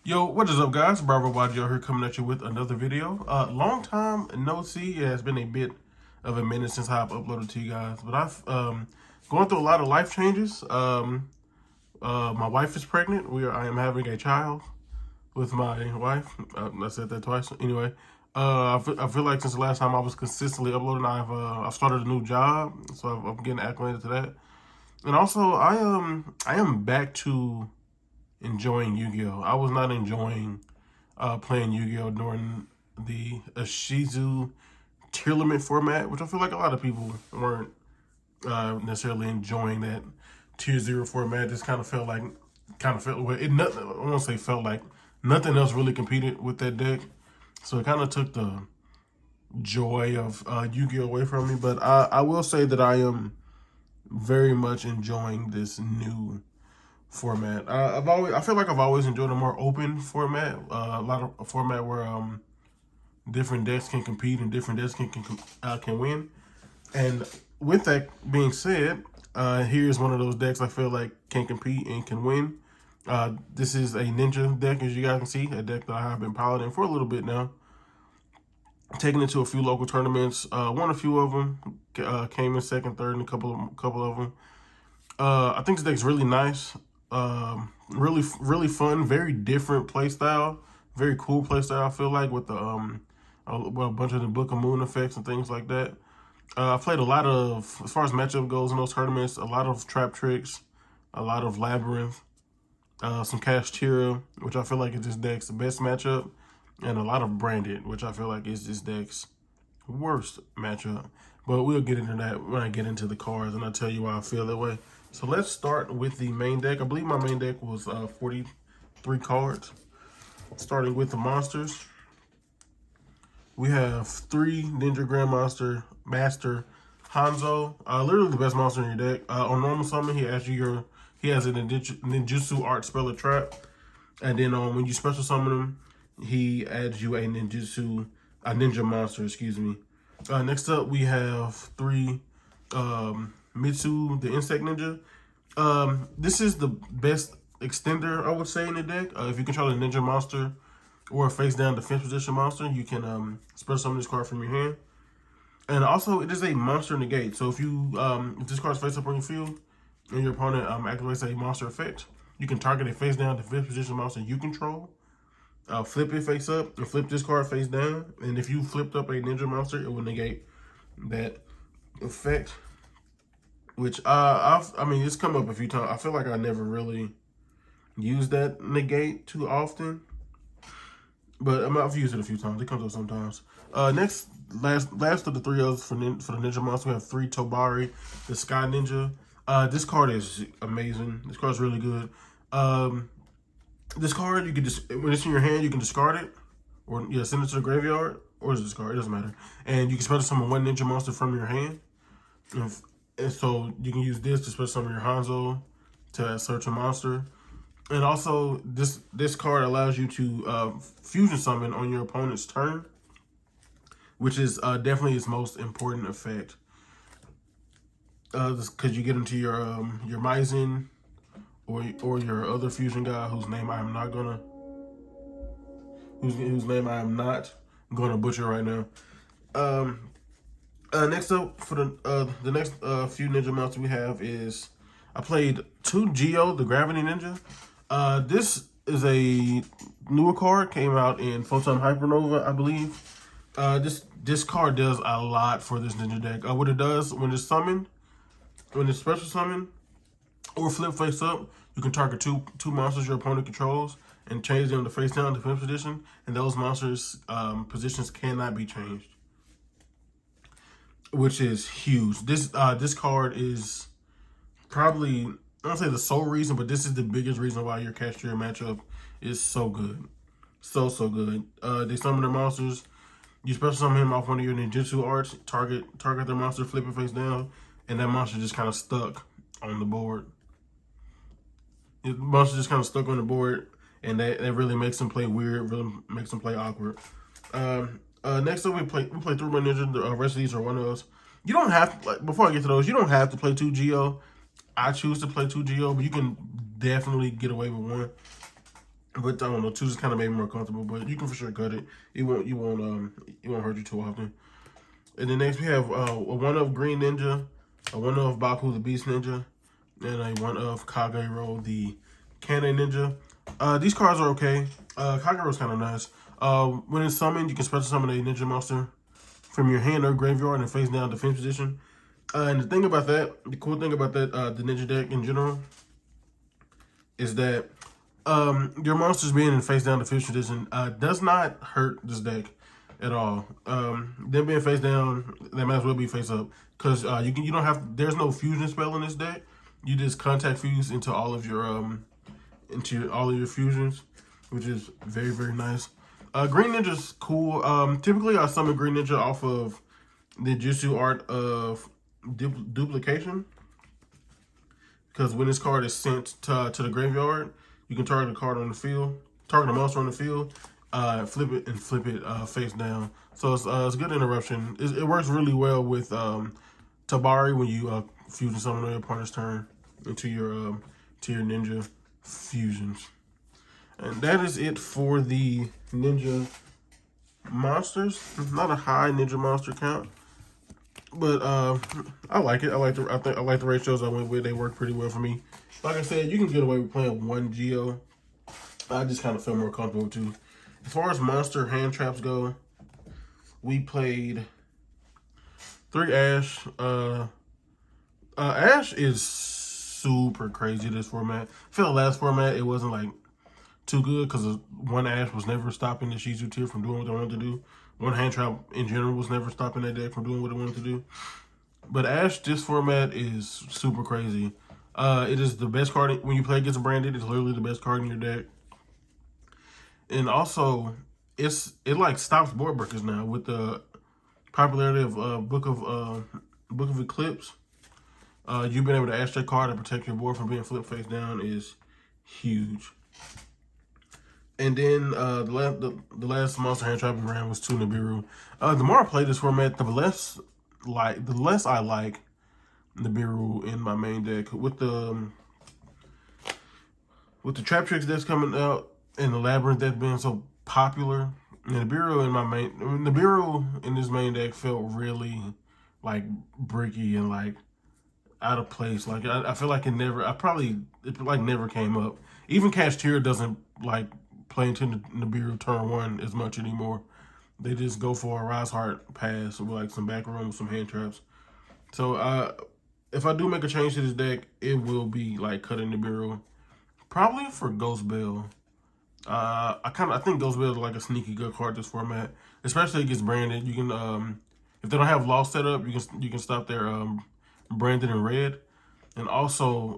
Yo, what is up, guys? Bravo YGO here coming at you with another video. Long time no see. It has been a bit of a minute since I've uploaded to you guys, but I've going through a lot of life changes. My wife is pregnant. I am having a child with my wife. I said that twice. Anyway, I feel like since the last time I was consistently uploading, I've started a new job, so I'm getting acclimated to that. And also, I am back to enjoying Yu-Gi-Oh. I was not enjoying playing Yu-Gi-Oh during the Shizu tier limit format, which I feel like a lot of people weren't necessarily enjoying that tier zero format. Just kind of felt well, it. Nothing, I won't say felt like nothing else really competed with that deck, so it kind of took the joy of Yu-Gi-Oh away from me. But I will say that I am very much enjoying this new format. I feel like I've always enjoyed a more open format, a lot of a format where different decks can compete and different decks can win. And with that being said, here's one of those decks I feel like can compete and can win. This is a ninja deck, as you guys can see, a deck that I have been piloting for a little bit now. Taking it to a few local tournaments, won a few of them, came in second, third, in a couple of them. I think this deck's really nice. Really fun, very different play style, very cool play style. I feel like with the a bunch of the Book of Moon effects and things like that. I played a lot of, as far as matchup goes in those tournaments, a lot of Trap Tricks, a lot of Labyrinth, some Kashtira, which I feel like is this deck's best matchup, and a lot of Branded, which I feel like is this deck's worst matchup. But we'll get into that when I get into the cards and I'll tell you why I feel that way. So let's start with the main deck. I believe my main deck was 43 cards. Starting with the monsters. We have 3 Ninja Grandmaster Master Hanzo. Literally the best monster in your deck. On normal summon, he has a Ninjutsu Art Speller Trap. And then when you special summon him, he adds you a Ninja Monster, excuse me. Next up, we have 3 Mitsu, the Insect Ninja. This is the best extender, I would say, in the deck. If you control a Ninja Monster or a face-down defense position monster, you can special summon this card from your hand. And also, it is a monster negate. So if this card's face up on your field and your opponent activates a monster effect, you can target a face-down defense position monster you control. Flip it face up and flip this card face down. And if you flipped up a ninja monster, it will negate that effect. Which I mean, it's come up a few times. I feel like I never really used that negate too often, but I've used it a few times. It comes up sometimes. Last of the 3 others for the ninja monster, we have 3 Tobari, the Sky Ninja. This card is amazing. This card's really good. This card, you can just, when it's in your hand, you can discard it, or send it to the graveyard, or just discard. It doesn't matter. And you can special summon 1 ninja monster from your hand, and so you can use this to special summon your Hanzo to search a monster. And also, this card allows you to fusion summon on your opponent's turn, which is definitely its most important effect. Because you get into your Maizen, or your other fusion guy whose name I am not gonna butcher right now. Next up for the next few ninja mounts we have is, I played 2 Geo, the Gravity Ninja. This is a newer card, came out in Photon Hypernova, I believe. This card does a lot for this ninja deck. What it does when it's summoned, when it's special summoned, or flip face up, you can target two monsters your opponent controls and change them to face down defense position, and those monsters' positions cannot be changed, which is huge. This card is probably, I don't say the sole reason, but this is the biggest reason why your Kashtira matchup is so good, so good. They summon their monsters. You special summon him off one of your ninjutsu arts. Target their monster, flip it face down, and that monster just kind of stuck on the board. The monster just kind of stuck on the board, and that really makes them play weird, really makes them play awkward. Next up, we play 3 more ninja. The rest of these are 1-ofs. You don't have to, like, before I get to those, you don't have to play 2 Geo. I choose to play 2 Geo, but you can definitely get away with 1. But I don't know, 2 just kind of made me more comfortable. But you can for sure cut it. It won't hurt you too often. And then next we have a 1 of Green Ninja, a 1 of Baku the Beast Ninja, and a 1 of Kagero the Kane Ninja. These cards are okay. Kagero's kind of nice. When it's summoned, you can special summon a ninja monster from your hand or graveyard in face down defense position. And the cool thing about that, the ninja deck in general, is that your monsters being in face down defense position does not hurt this deck at all. Them being face down, they might as well be face up, because you don't have, there's no fusion spell in this deck. You just contact fuse into all of your fusions, which is very, very nice. Green Ninja's cool. Typically I summon Green Ninja off of the Ninjutsu Art of Duplication, because when this card is sent to the graveyard, you can target a card on the field, target a monster on the field, flip it face down. So it's a good interruption. It works really well with Tabari when you fusion summon on your opponent's turn into your ninja fusions. And that is it for the ninja monsters. Not a high ninja monster count, but I like it. I like the ratios I went with. They work pretty well for me. Like I said, you can get away with playing 1 Geo. I just kind of feel more comfortable too. As far as monster hand traps go, we played 3 Ash. Ash is super crazy this format. I feel the last format, it wasn't like too good because 1 Ash was never stopping the Shizu tier from doing what they wanted to do. 1 hand trap in general was never stopping that deck from doing what it wanted to do. But Ash, this format is super crazy. It is the best card when you play against Branded. It's literally the best card in your deck. And also, it like stops board breakers now with the popularity of Book of Eclipse. You've been able to Ash that card and protect your board from being flipped face down is huge. And then the last monster hand trap we ran was 2 Nibiru. The more I play this format, the less I like Nibiru in my main deck. With the Trap Tricks that's coming out and the Labyrinth that's been so popular, Nibiru in this main deck felt really like bricky and like out of place. Like I feel like it never came up. Even Cashier doesn't like play into Nibiru turn 1 as much anymore. They just go for a Rise Heart pass with like some back room, some hand traps. So if I do make a change to this deck, it will be like cutting Nibiru. Probably for Ghost Bell. I think Ghost Bell is like a sneaky good card this format, especially against Branded. You can if they don't have Lost set up, you can stop their Branded in red, and also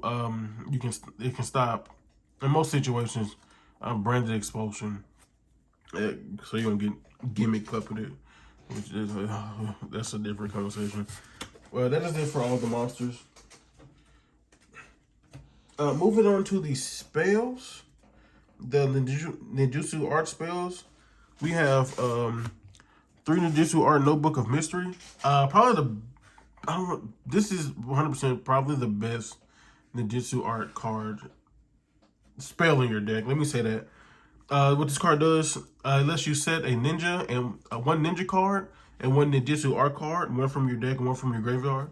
it can stop in most situations Branded Expulsion. So you don't get gimmick puppeted, which is that's a different conversation. Well, that is it for all the monsters. Moving on to the spells, the Ninjutsu Art spells. We have 3 Ninjutsu Art Notebook of Mystery. This is 100% probably the best Ninjutsu Art card spell in your deck. Let me say that. What this card does, it lets you set a ninja and 1 ninja card and 1 Ninjutsu Art card, 1 from your deck and 1 from your graveyard,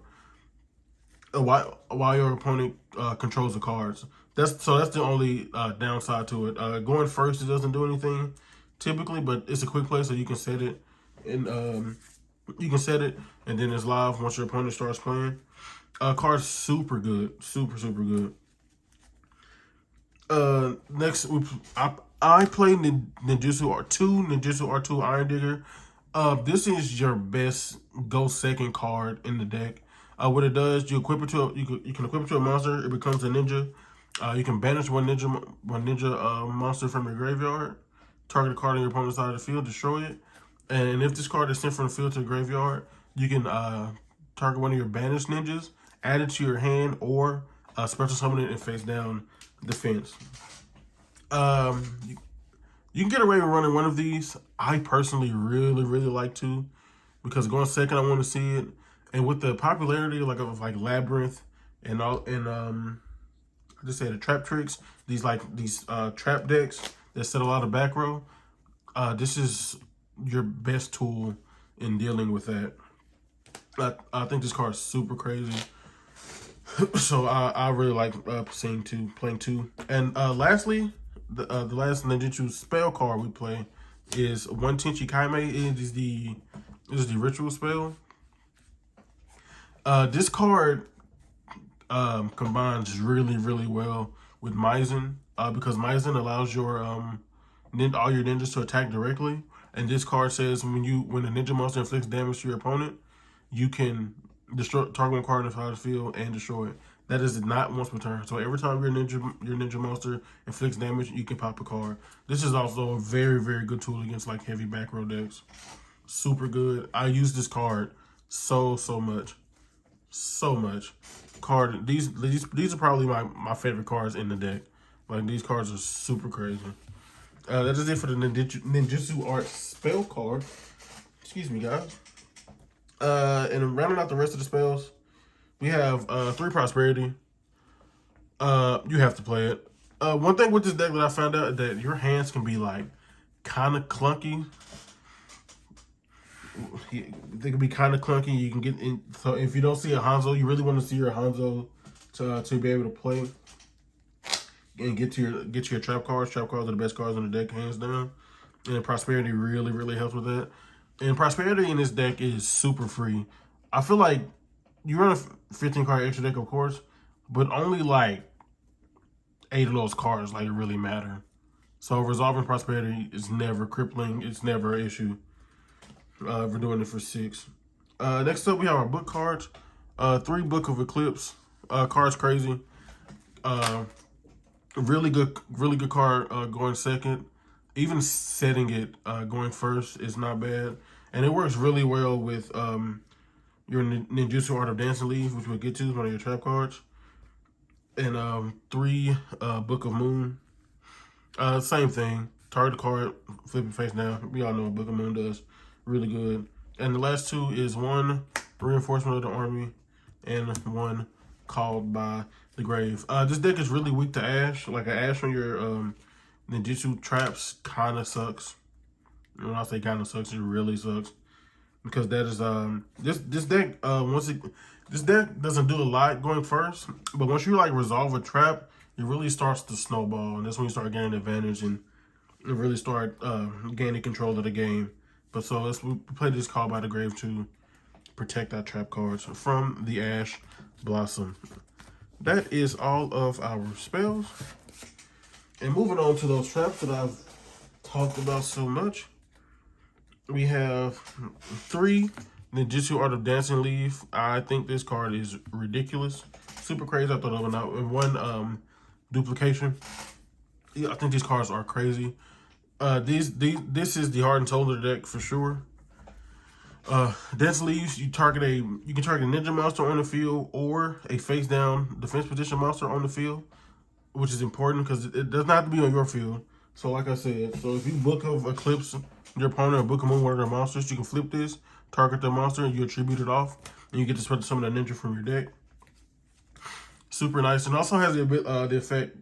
while your opponent controls the cards. That's the only downside to it. Going first, it doesn't do anything typically, but it's a quick play, so you can set it and then it's live once your opponent starts playing. Card's super good, super good. Next, I play Ninjutsu R2 Iron Digger. This is your best go second card in the deck. What it does, you equip it to you can equip it to a monster. It becomes a ninja. You can banish one ninja monster from your graveyard. Target a card on your opponent's side of the field, destroy it. And if this card is sent from the field to the graveyard, you can target one of your banished ninjas, add it to your hand, or special summon it and face down defense. You can get away with running 1 of these. I personally really like 2 because going second, I want to see it. And with the popularity of Labyrinth and I just say the Trap Tricks, these trap decks that set a lot of back row, this is your best tool in dealing with that. I think this card is super crazy. So I really like playing two. And lastly, the last Ninjutsu spell card we play is One Tenchi Kaime. It is the ritual spell. This card combines really well with Maizen, because Maizen allows your all your ninjas to attack directly. And this card says when a ninja monster inflicts damage to your opponent, you can destroy target one card in the battlefield and destroy it. That is not once per turn. So every time your ninja monster inflicts damage, you can pop a card. This is also a very good tool against like heavy back row decks. Super good. I use this card so much. These are probably my favorite cards in the deck. Like, these cards are super crazy. That is it for the Ninjutsu Art spell card. Excuse me, guys. And rounding out the rest of the spells, we have 3 Prosperity. You have to play it. One thing with this deck that I found out, that your hands can be like kind of clunky. They can be kind of clunky. You can get in. So if you don't see a Hanzo, you really want to see your Hanzo to be able to play and get to your trap cards. Trap cards are the best cards in the deck, hands down. And Prosperity really helps with that. And Prosperity in this deck is super free. I feel like you run a 15 card extra deck, of course, but only like 8 of those cards like really matter. So resolving Prosperity is never crippling. It's never an issue. We're doing it for 6. Next up, we have our book cards. 3 Book of Eclipse. Cards crazy. Really good card going second. Even setting it going first is not bad. And it works really well with your Ninjutsu Art of Dancing Leaf, which we'll get to, is one of your trap cards. And 3 Book of Moon. Same thing. Target the card, flip it face down. We all know what Book of Moon does. Really good. And the last 2 is 1 Reinforcement of the Army and 1 Called by the Grave. This deck is really weak to Ash. Like, an Ash on your Ninjutsu traps kind of sucks. And when I say kind of sucks, it really sucks. Because that is this deck this deck doesn't do a lot going first, but once you like resolve a trap, it really starts to snowball, and that's when you start gaining advantage and really start gaining control of the game. But so we play this Call by the Grave to protect our trap cards from the Ash Blossom. That is all of our spells. And moving on to those traps that I've talked about so much, we have 3 Ninjutsu Art of Dancing Leaf. I think this card is ridiculous. Super crazy. I thought of it out in 1 duplication. Yeah, I think these cards are crazy. This is the heart and soul of the deck for sure. Dance Leaves, you can target a ninja monster on the field or a face down defense position monster on the field, which is important because it does not have to be on your field. So like I said, so if you Book of Eclipse your opponent or Book of Moon, one of their monsters, you can flip this, target the monster, and you attribute it off, and you get to spread some of that ninja from your deck. Super nice, and also has the effect,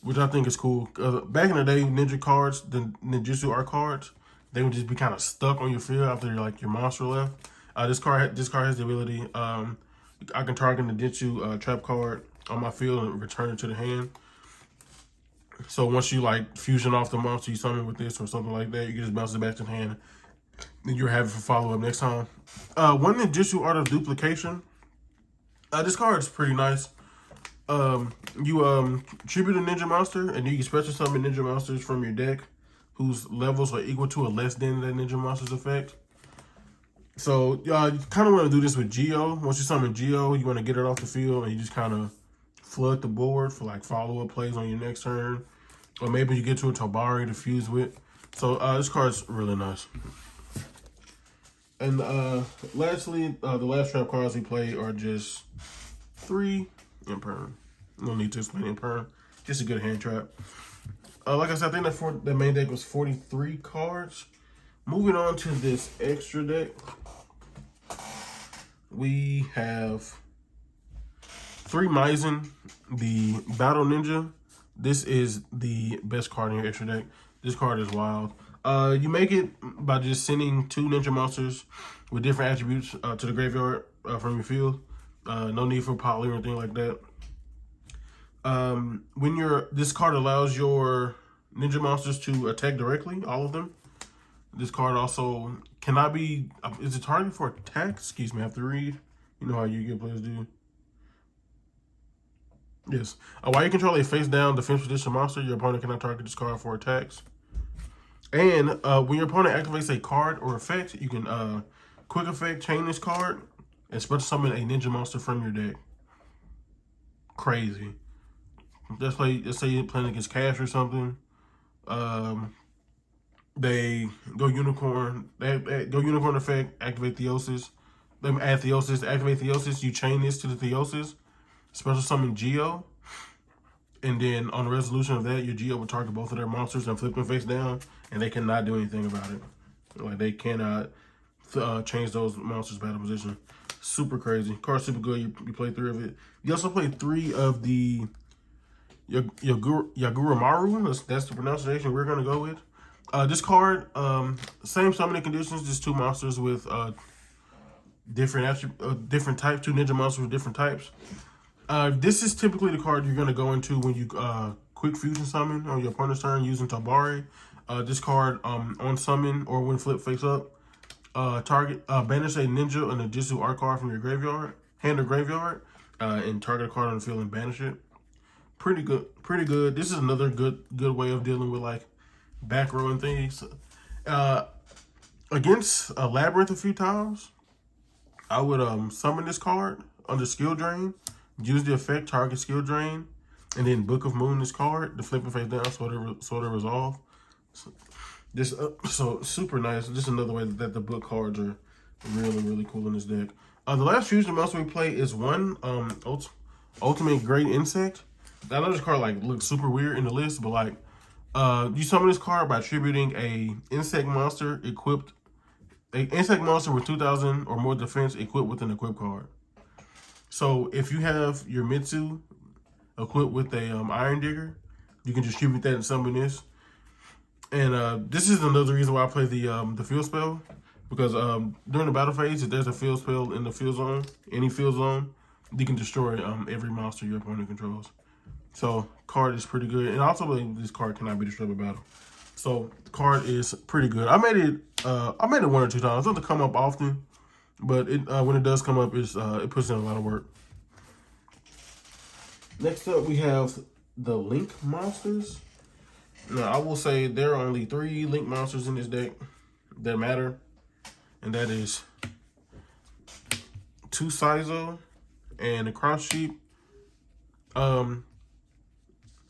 which I think is cool. Back in the day, ninja cards, the Ninjutsu Art cards, they would just be kind of stuck on your field after your monster left. This card has the ability, I can target the Ninjutsu trap card on my field and return it to the hand. So once you like fusion off the monster you summon with this or something like that, you can just bounce it back to the hand. Then you're having for follow up next time. 1 Ninjutsu Art of Duplication. This card is pretty nice. You tribute a ninja monster, and you can special summon ninja monsters from your deck whose levels are equal to or less than that ninja monster's effect. So you kind of want to do this with Geo. Once you summon Geo, you want to get it off the field, and you just kind of flood the board for like follow-up plays on your next turn. Or maybe you get to a Tobari to fuse with. So this card's really nice. And lastly, the last trap cards we play are just 3 Imperm. No need to explain Imperm. Just a good hand trap. Like I said, I think the main deck was 43 cards. Moving on to this extra deck, we have 3 Maizen, the Battle Ninja, This is the best card in your extra deck. This card is wild. You make it by just sending 2 ninja monsters with different attributes to the graveyard from your field. No need for poly or anything like that. This card allows your ninja monsters to attack directly, all of them. This card also cannot be, is it targeted for attack? Excuse me, I have to read. You know how you get players do. Yes. While you control a face down defense position monster, your opponent cannot target this card for attacks. And when your opponent activates a card or effect, you can quick effect chain this card and special summon a ninja monster from your deck. Crazy. Let's say you're playing against Cash or something. They go unicorn. They go unicorn effect. Activate Theosis. They add Theosis. Activate Theosis. You chain this to the Theosis. Special summon Geo. And then on the resolution of that, your Geo will target both of their monsters and flip them face down, and they cannot do anything about it. Like they cannot change those monsters' battle position. Super crazy. Card's super good. You play 3 of it. You also play 3 of the Yaguramaru. That's the pronunciation we're gonna go with. This card, same summoning conditions, just 2 monsters with different types, 2 ninja monsters with different types. This is typically the card you're gonna go into when you quick fusion summon on your opponent's turn using Tabari. This card on summon or when flip face up, banish a ninja or Ninjutsu Art card from your graveyard, hand or graveyard, and target a card on the field and banish it. Pretty good. This is another good way of dealing with like back row and things. Against a Labyrinth a few times, I would summon this card under skill drain, use the effect target skill drain, and then Book of Moon this card to flip it face down so to resolve. So super nice. Just another way that the book cards are really cool in this deck. The last fusion monster we play is one Ultimate Great Insect. I know this card like looks super weird in the list, but like you summon this card by attributing a insect monster with 2,000 or more defense equipped with an equip card. So if you have your Mitsu equipped with a Iron Digger, you can distribute that and summon this. And this is another reason why I play the field spell, because during the battle phase, if there's a field spell in the field zone, any field zone, you can destroy every monster your opponent controls. So card is pretty good, and also this card cannot be destroyed by battle. So the card is pretty good. I made it 1 or 2 times. It doesn't come up often, but when it does come up, it puts in a lot of work. Next up, we have the Link monsters. Now, I will say there are only 3 Link monsters in this deck that matter, and that is 2 Saizo and a Cross Sheep.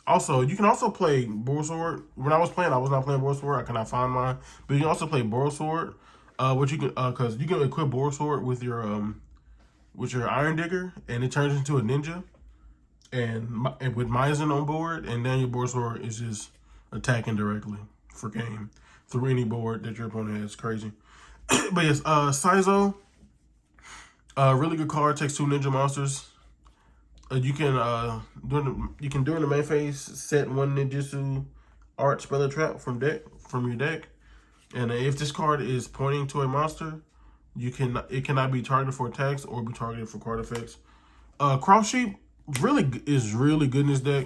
Also, you can also play Boar Sword. When I was not playing Boar Sword. I cannot find mine, but you can also play Boar Sword. Which you can, because you can equip Boar Sword with your Iron Digger, and it turns into a ninja, and with Maizen on board, and then your Boar Sword is just attacking directly for game through any board that your opponent has. Crazy. But yes, Saizo, really good card. Takes 2 ninja monsters. You can during the main phase set 1 Ninjutsu Art Spell or Trap from your deck, and if this card is pointing to a monster, it cannot be targeted for attacks or be targeted for card effects. Cross Sheep is really good in this deck.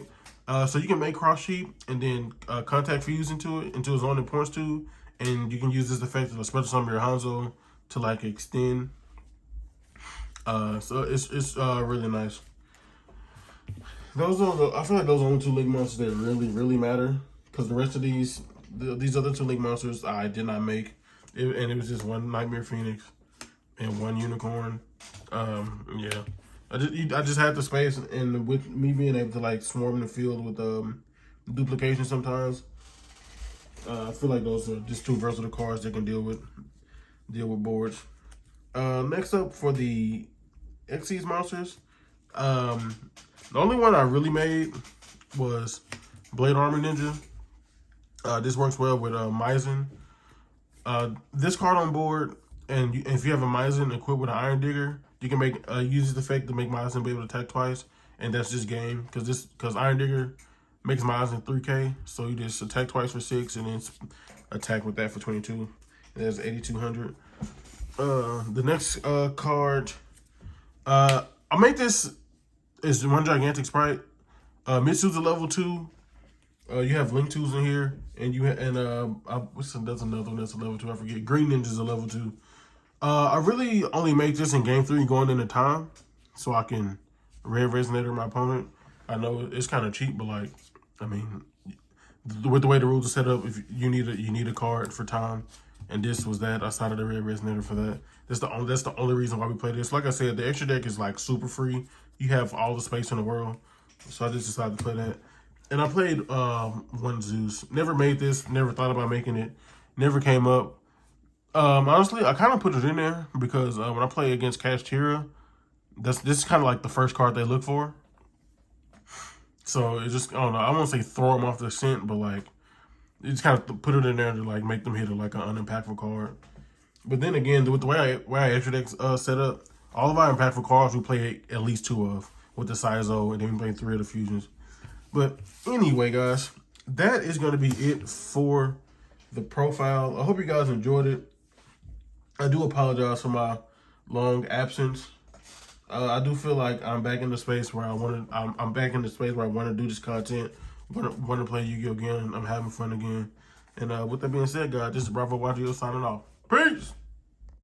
So you can make Cross Sheep and then contact fuse into a zone it points to, and you can use this effect to special summon your Hanzo to like extend. So it's really nice. I feel like those are the only 2 Link monsters that really matter, because the rest of these other 2 Link monsters I did not make, and it was just 1 Nightmare Phoenix and 1 Unicorn. Yeah. I just had the space, and with me being able to like swarm the field with duplication sometimes, I feel like those are just 2 versatile cards that can deal with boards. Next up for the Xyz monsters, the only one I really made was Blade Armor Ninja. This works well with Maizen. This card on board, and if you have a Maizen equipped with an Iron Digger, you can use this effect to make Maizen be able to attack twice, and that's just game, because Iron Digger Maximize in 3K. So you just attack twice for 6 and then attack with that for 22. And that's 8,200. The next card, I made this is one gigantic sprite. Mitsu's a level 2. You have Link 2s in here, and that's another one that's a level 2. I forget. Green Ninja's a level 2. I really only make this in game 3 going into time, so I can red resonator my opponent. I know it's kind of cheap, but like, I mean, with the way the rules are set up, if you need a card for time, and this was that. I started a red resonator for that. That's the only reason why we play this. Like I said, the extra deck is like super free. You have all the space in the world, so I just decided to play that. And I played one Zeus. Never made this. Never thought about making it. Never came up. Honestly, I kind of put it in there because when I play against Kashtira, this is kind of like the first card they look for. So it just, I don't know. I won't say throw them off the scent, but like, you just kind of put it in there to like make them hit like an unimpactful card. But then again, with the way I extra deck set up, all of our impactful cards we play at least 2 of with the Saizo, and then we play 3 of the fusions. But anyway, guys, that is going to be it for the profile. I hope you guys enjoyed it. I do apologize for my long absence. I do feel like I'm back in the space where I'm back in the space where I want to do this content. Want to play Yu-Gi-Oh again. I'm having fun again. And with that being said, guys, this is Bravo Wagio signing off. Peace.